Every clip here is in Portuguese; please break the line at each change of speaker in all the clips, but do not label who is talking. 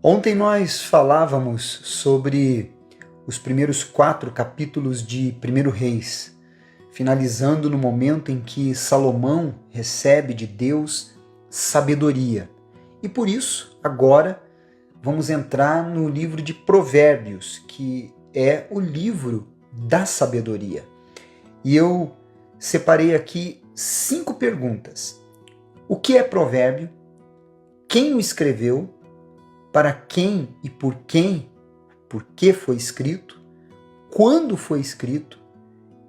Ontem nós falávamos sobre os primeiros 4 capítulos de 1 Reis, finalizando no momento em que Salomão recebe de Deus sabedoria. E por isso, agora, vamos entrar no livro de Provérbios, que é o livro da sabedoria. E eu separei aqui 5 perguntas. O que é provérbio? Quem o escreveu? Para quem e por que foi escrito? Quando foi escrito?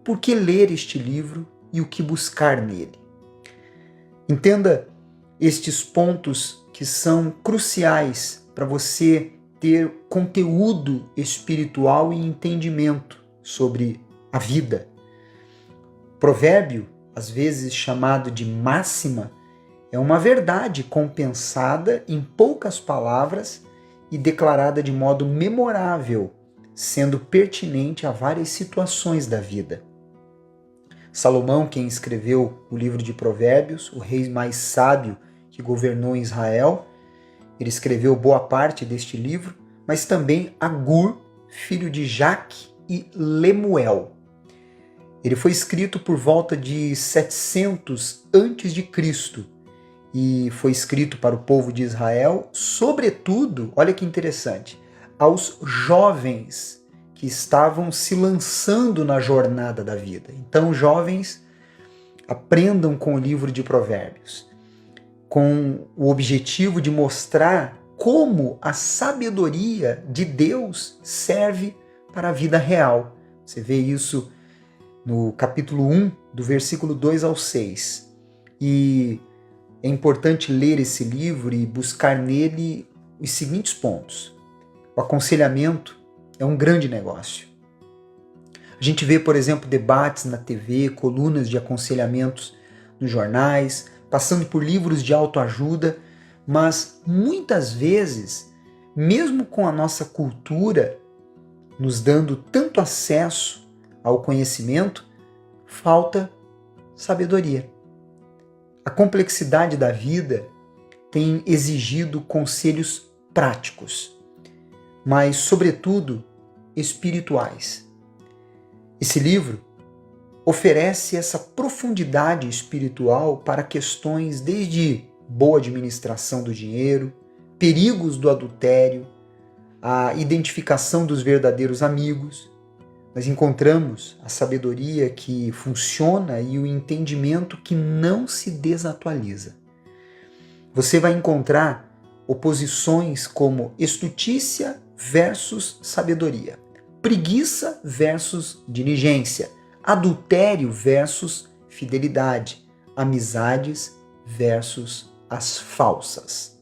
Por que ler este livro e o que buscar nele? Entenda estes pontos que são cruciais para você ter conteúdo espiritual e entendimento sobre a vida. Provérbio, às vezes chamado de máxima, é uma verdade compensada em poucas palavras e declarada de modo memorável, sendo pertinente a várias situações da vida. Salomão, quem escreveu o livro de Provérbios, o rei mais sábio que governou em Israel, ele escreveu boa parte deste livro, mas também Agur, filho de Jaque, e Lemuel. Ele foi escrito por volta de 700 a.C., e foi escrito para o povo de Israel, sobretudo, olha que interessante, aos jovens que estavam se lançando na jornada da vida. Então, jovens, aprendam com o livro de Provérbios, com o objetivo de mostrar como a sabedoria de Deus serve para a vida real. Você vê isso no capítulo 1, do versículo 2 ao 6. E é importante ler esse livro e buscar nele os seguintes pontos. O aconselhamento é um grande negócio. A gente vê, por exemplo, debates na TV, colunas de aconselhamentos nos jornais, passando por livros de autoajuda, mas muitas vezes, mesmo com a nossa cultura nos dando tanto acesso ao conhecimento, falta sabedoria. A complexidade da vida tem exigido conselhos práticos, mas, sobretudo, espirituais. Esse livro oferece essa profundidade espiritual para questões desde boa administração do dinheiro, perigos do adultério, a identificação dos verdadeiros amigos. Nós encontramos a sabedoria que funciona e o entendimento que não se desatualiza. Você vai encontrar oposições como estutícia versus sabedoria, preguiça versus diligência, adultério versus fidelidade, amizades versus as falsas.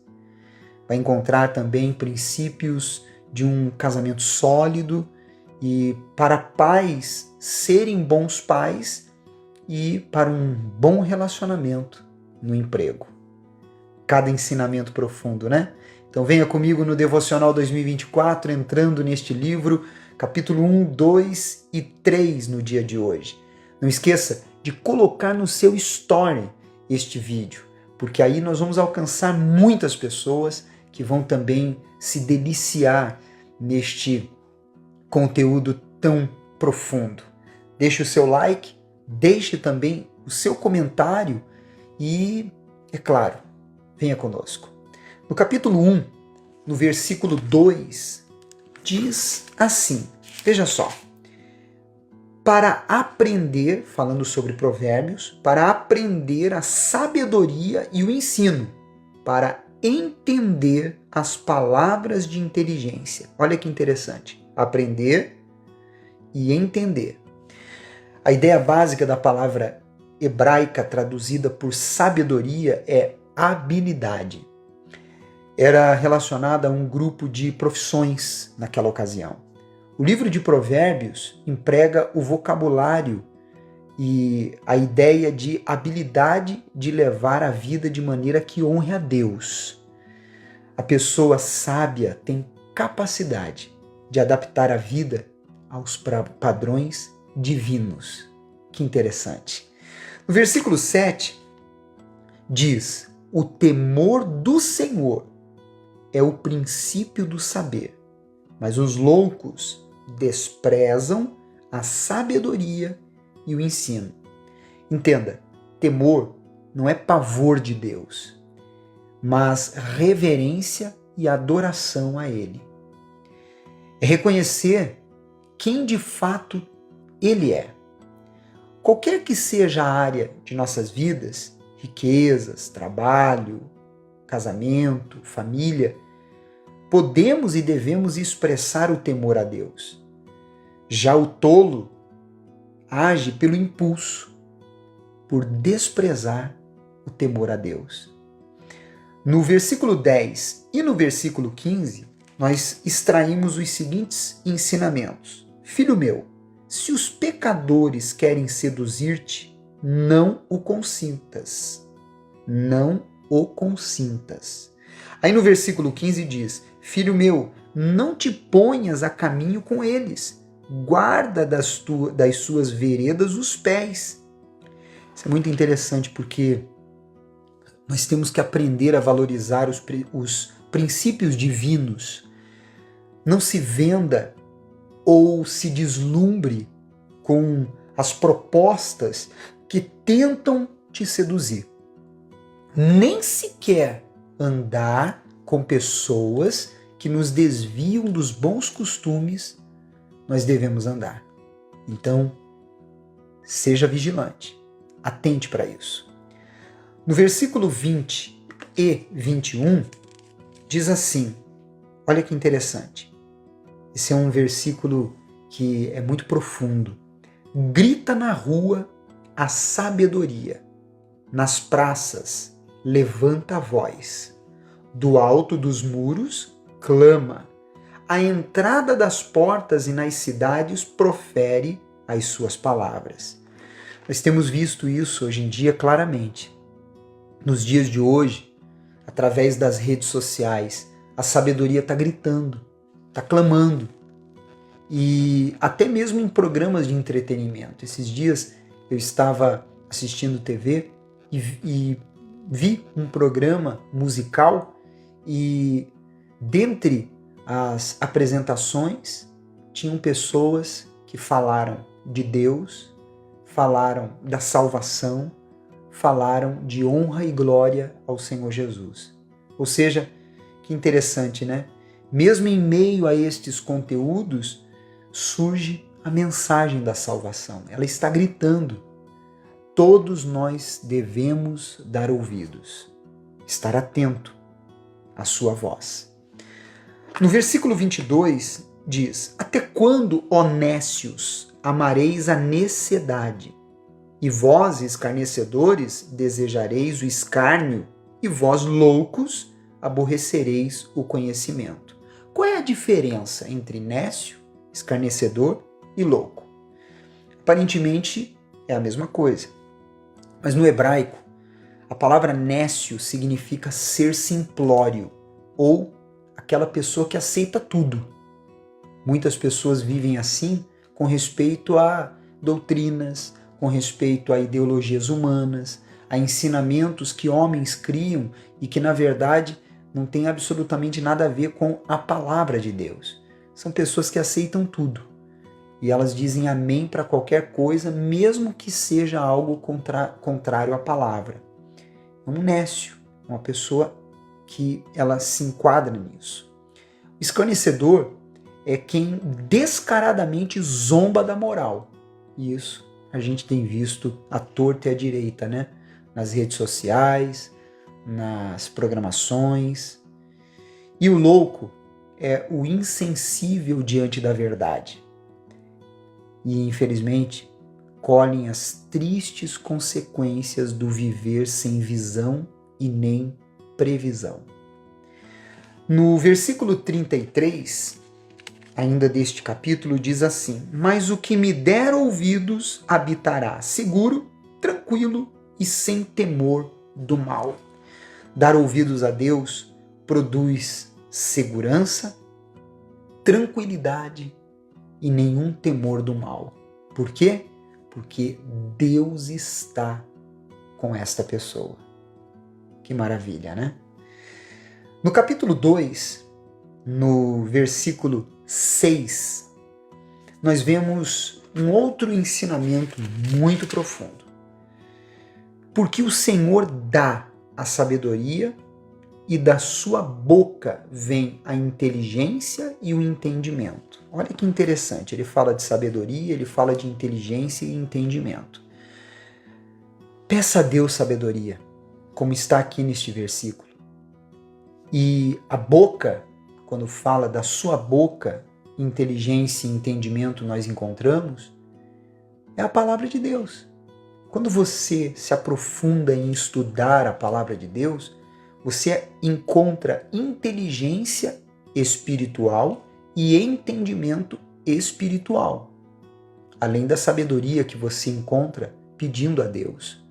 Vai encontrar também princípios de um casamento sólido, e para pais serem bons pais e para um bom relacionamento no emprego. Cada ensinamento profundo, né? Então venha comigo no Devocional 2024, entrando neste livro, capítulo 1, 2 e 3 no dia de hoje. Não esqueça de colocar no seu story este vídeo, porque aí nós vamos alcançar muitas pessoas que vão também se deliciar neste conteúdo tão profundo. Deixe o seu like, deixe também o seu comentário e, é claro, venha conosco. No capítulo 1, no versículo 2, diz assim, veja só, para aprender, falando sobre provérbios, para aprender a sabedoria e o ensino, para entender as palavras de inteligência. Olha que interessante. Aprender e entender. A ideia básica da palavra hebraica traduzida por sabedoria é habilidade. Era relacionada a um grupo de profissões naquela ocasião. O livro de Provérbios emprega o vocabulário e a ideia de habilidade de levar a vida de maneira que honre a Deus. A pessoa sábia tem capacidade de adaptar a vida aos padrões divinos. Que interessante. No versículo 7, diz: o temor do Senhor é o princípio do saber, mas os loucos desprezam a sabedoria e o ensino. Entenda, temor não é pavor de Deus, mas reverência e adoração a Ele. É reconhecer quem de fato Ele é. Qualquer que seja a área de nossas vidas, riquezas, trabalho, casamento, família, podemos e devemos expressar o temor a Deus. Já o tolo age pelo impulso, por desprezar o temor a Deus. No versículo 10 e no versículo 15, nós extraímos os seguintes ensinamentos. Filho meu, se os pecadores querem seduzir-te, não o consintas. Não o consintas. Aí no versículo 15 diz, filho meu, não te ponhas a caminho com eles. Guarda das suas veredas os pés. Isso é muito interessante porque nós temos que aprender a valorizar os princípios divinos. Não se venda ou se deslumbre com as propostas que tentam te seduzir. Nem sequer andar com pessoas que nos desviam dos bons costumes nós devemos andar. Então, seja vigilante, atente para isso. No versículo 20 e 21, diz assim, olha que interessante. Esse é um versículo que é muito profundo. Grita na rua a sabedoria, nas praças levanta a voz, do alto dos muros clama, à entrada das portas e nas cidades profere as suas palavras. Nós temos visto isso hoje em dia claramente. Nos dias de hoje, através das redes sociais, a sabedoria está gritando, está clamando. E até mesmo em programas de entretenimento. Esses dias eu estava assistindo TV e vi um programa musical e dentre as apresentações tinham pessoas que falaram de Deus, falaram da salvação, falaram de honra e glória ao Senhor Jesus. Ou seja, que interessante, né? Mesmo em meio a estes conteúdos, surge a mensagem da salvação. Ela está gritando. Todos nós devemos dar ouvidos, estar atento à sua voz. No versículo 22 diz, até quando, ó nécios, amareis a necedade? E vós, escarnecedores, desejareis o escárnio, e vós, loucos, aborrecereis o conhecimento. Qual é a diferença entre nécio, escarnecedor e louco? Aparentemente é a mesma coisa. Mas no hebraico, a palavra nécio significa ser simplório, ou aquela pessoa que aceita tudo. Muitas pessoas vivem assim com respeito a doutrinas, com respeito a ideologias humanas, a ensinamentos que homens criam e que, na verdade, não tem absolutamente nada a ver com a palavra de Deus. São pessoas que aceitam tudo. E elas dizem amém para qualquer coisa, mesmo que seja algo contrário à palavra. É um nécio, uma pessoa que ela se enquadra nisso. O escarnecedor é quem descaradamente zomba da moral. E isso a gente tem visto à torta e à direita, né? Nas redes sociais, nas programações. E o louco é o insensível diante da verdade. E, infelizmente, colhem as tristes consequências do viver sem visão e nem previsão. No versículo 33, ainda deste capítulo, diz assim, mas o que me der ouvidos habitará seguro, tranquilo e sem temor do mal. Dar ouvidos a Deus produz segurança, tranquilidade e nenhum temor do mal. Por quê? Porque Deus está com esta pessoa. Que maravilha, né? No capítulo 2, no versículo 6, nós vemos um outro ensinamento muito profundo. Porque o Senhor dá a sabedoria e da sua boca vem a inteligência e o entendimento. Olha que interessante, ele fala de sabedoria, ele fala de inteligência e entendimento. Peça a Deus sabedoria, como está aqui neste versículo. E a boca, quando fala da sua boca, inteligência e entendimento nós encontramos, é a palavra de Deus. Quando você se aprofunda em estudar a palavra de Deus, você encontra inteligência espiritual e entendimento espiritual, além da sabedoria que você encontra pedindo a Deus.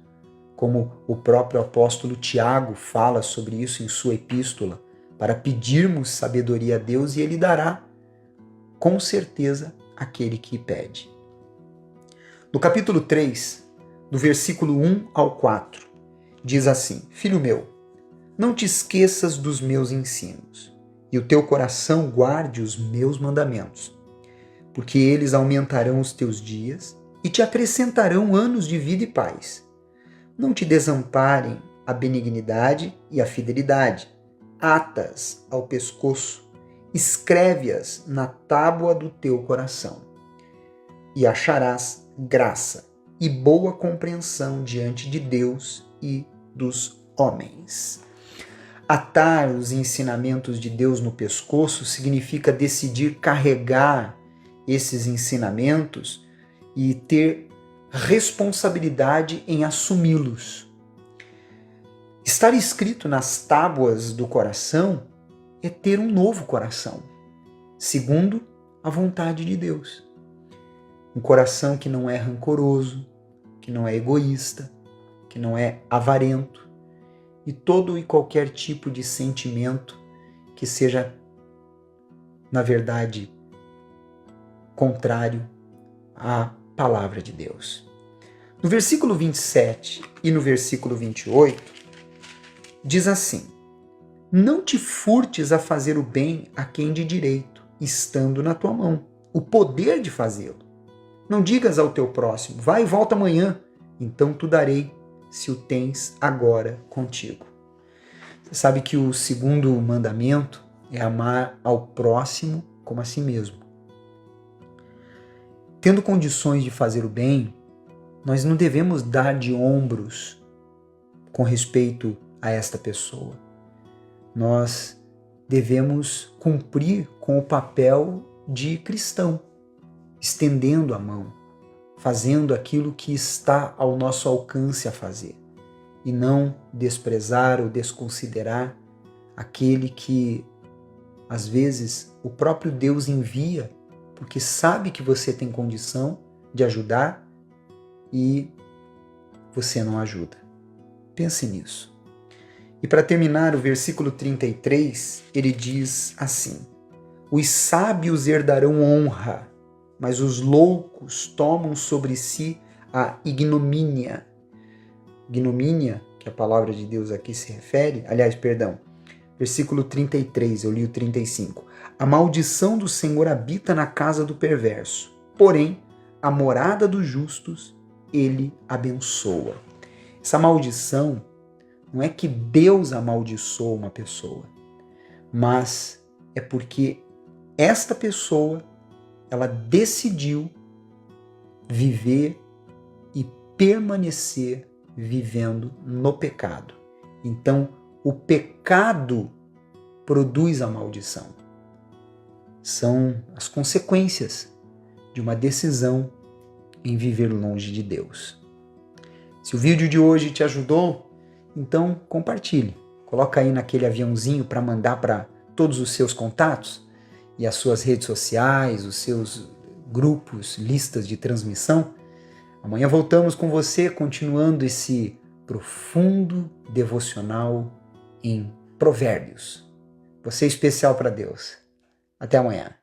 Como o próprio apóstolo Tiago fala sobre isso em sua epístola, para pedirmos sabedoria a Deus e Ele dará, com certeza, aquele que pede. No capítulo 3, do versículo 1 ao 4, diz assim: Filho meu, não te esqueças dos meus ensinos, e o teu coração guarde os meus mandamentos, porque eles aumentarão os teus dias e te acrescentarão anos de vida e paz. Não te desamparem a benignidade e a fidelidade. Ata-as ao pescoço, escreve-as na tábua do teu coração. E acharás graça e boa compreensão diante de Deus e dos homens. Atar os ensinamentos de Deus no pescoço significa decidir carregar esses ensinamentos e ter responsabilidade em assumi-los. Estar escrito nas tábuas do coração é ter um novo coração, segundo a vontade de Deus. Um coração que não é rancoroso, que não é egoísta, que não é avarento, e todo e qualquer tipo de sentimento que seja, na verdade, contrário à palavra de Deus. No versículo 27 e no versículo 28, diz assim: Não te furtes a fazer o bem a quem de direito, estando na tua mão o poder de fazê-lo. Não digas ao teu próximo, vai e volta amanhã, então tu darei, se o tens agora contigo. Você sabe que o segundo mandamento é amar ao próximo como a si mesmo. Tendo condições de fazer o bem, nós não devemos dar de ombros com respeito a esta pessoa. Nós devemos cumprir com o papel de cristão, estendendo a mão, fazendo aquilo que está ao nosso alcance a fazer, e não desprezar ou desconsiderar aquele que, às vezes, o próprio Deus envia, porque sabe que você tem condição de ajudar e você não ajuda. Pense nisso. E para terminar, o versículo 33, ele diz assim: Os sábios herdarão honra, mas os loucos tomam sobre si a ignomínia. Ignomínia, que a palavra de Deus aqui se refere, versículo 33, eu li o 35. A maldição do Senhor habita na casa do perverso, porém, a morada dos justos ele abençoa. Essa maldição não é que Deus amaldiçoa uma pessoa, mas é porque esta pessoa, ela decidiu viver e permanecer vivendo no pecado. Então, o pecado produz a maldição. São as consequências de uma decisão em viver longe de Deus. Se o vídeo de hoje te ajudou, então compartilhe. Coloca aí naquele aviãozinho para mandar para todos os seus contatos e as suas redes sociais, os seus grupos, listas de transmissão. Amanhã voltamos com você, continuando esse profundo devocional em Provérbios. Você é especial para Deus. Até amanhã.